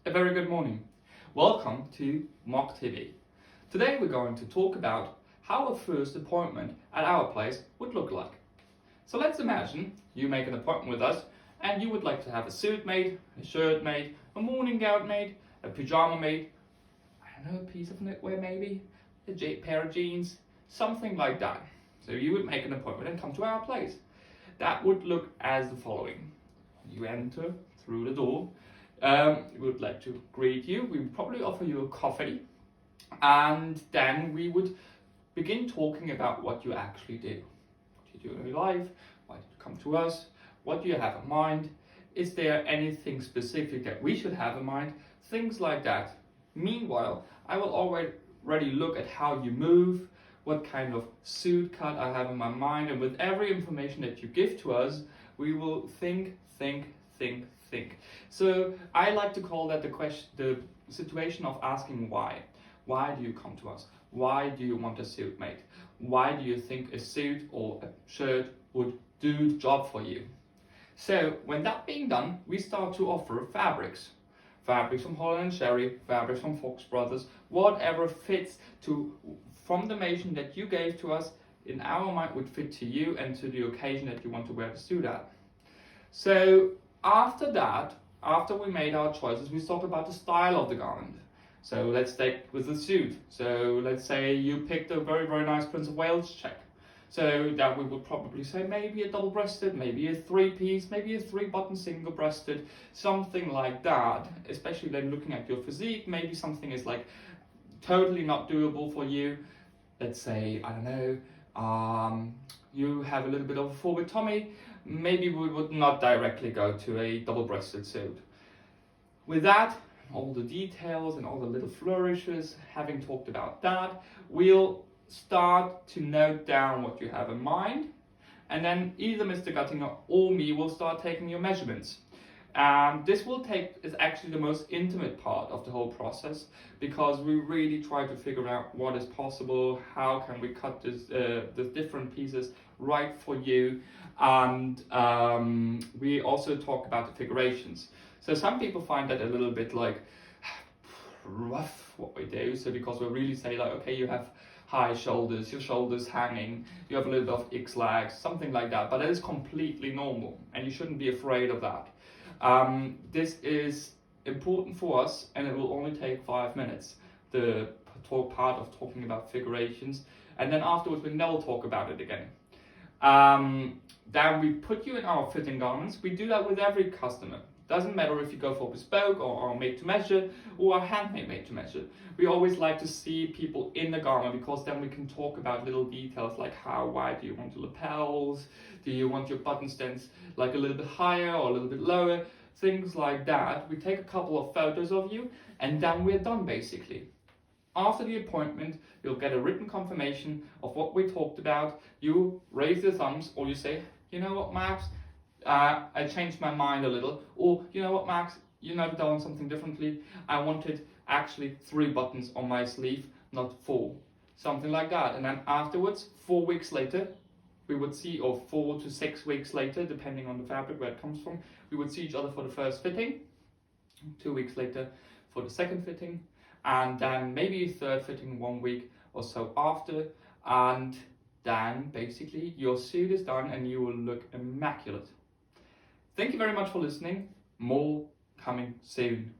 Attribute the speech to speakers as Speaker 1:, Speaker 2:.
Speaker 1: A very good morning. Welcome to MOGG TV. Today we're going to talk about how a first appointment at our place would look like. So let's imagine you make an appointment with us and you would like to have a suit made, a shirt made, a morning gown made, a pyjama made, I don't know, a piece of knitwear maybe, a pair of jeans, something like that. So you would make an appointment and come to our place. That would look as the following. You enter through the door. We would like to greet you. We would probably offer you a coffee, and then we would begin talking about what you actually do. What you do in your life, why did you come to us, what do you have in mind, is there anything specific that we should have in mind, things like that. Meanwhile, I will already look at how you move, what kind of suit cut I have in my mind, and with every information that you give to us, we will think. So I like to call that the situation of asking why. Why do you come to us? Why do you want a suit made? Why do you think a suit or a shirt would do the job for you? So when that being done, we start to offer fabrics. Fabrics from Holland & Sherry, fabrics from Fox Brothers, whatever fits from the measurement that you gave to us in our mind would fit to you and to the occasion that you want to wear the suit at. So after that, after we made our choices, we talk about the style of the garment. So let's take with the suit. So let's say you picked a very, very nice Prince of Wales check. So that we would probably say maybe a double-breasted, maybe a three-piece, maybe a three-button single-breasted, something like that. Especially then looking at your physique, maybe something is like totally not doable for you. Let's say, I don't know, you have a little bit of a forward tummy. Maybe we would not directly go to a double-breasted suit. With that, all the details and all the little flourishes, having talked about that, we'll start to note down what you have in mind, and then either Mr. Guttinger or me will start taking your measurements. This is actually the most intimate part of the whole process, because we really try to figure out what is possible, how can we cut the different pieces right for you, and we also talk about the figurations. So some people find that a little bit like rough what we do, so because we really say like, okay, you have high shoulders, your shoulders hanging, you have a little bit of X-lags, something like that, but that is completely normal and you shouldn't be afraid of that. This is important for us, and it will only take 5 minutes, the part of talking about figurations, and then afterwards we never talk about it again. Then we put you in our fitting garments. We do that with every customer. Doesn't matter if you go for bespoke or made to measure or handmade made to measure. We always like to see people in the garment, because then we can talk about little details like how wide do you want your lapels, do you want your button stands like a little bit higher or a little bit lower, things like that. We take a couple of photos of you and then we're done basically. After the appointment, you'll get a written confirmation of what we talked about. You raise your thumbs, or you say, you know what, Max, I changed my mind a little, or you know what, Max, you noted down something differently. I wanted actually 3 buttons on my sleeve, not 4, something like that. And then afterwards, 4 weeks later, we would see, or 4 to 6 weeks later, depending on the fabric where it comes from, we would see each other for the first fitting, 2 weeks later for the second fitting, and then maybe a third fitting 1 week or so after, and then basically your suit is done and you will look immaculate. Thank you very much for listening. More coming soon.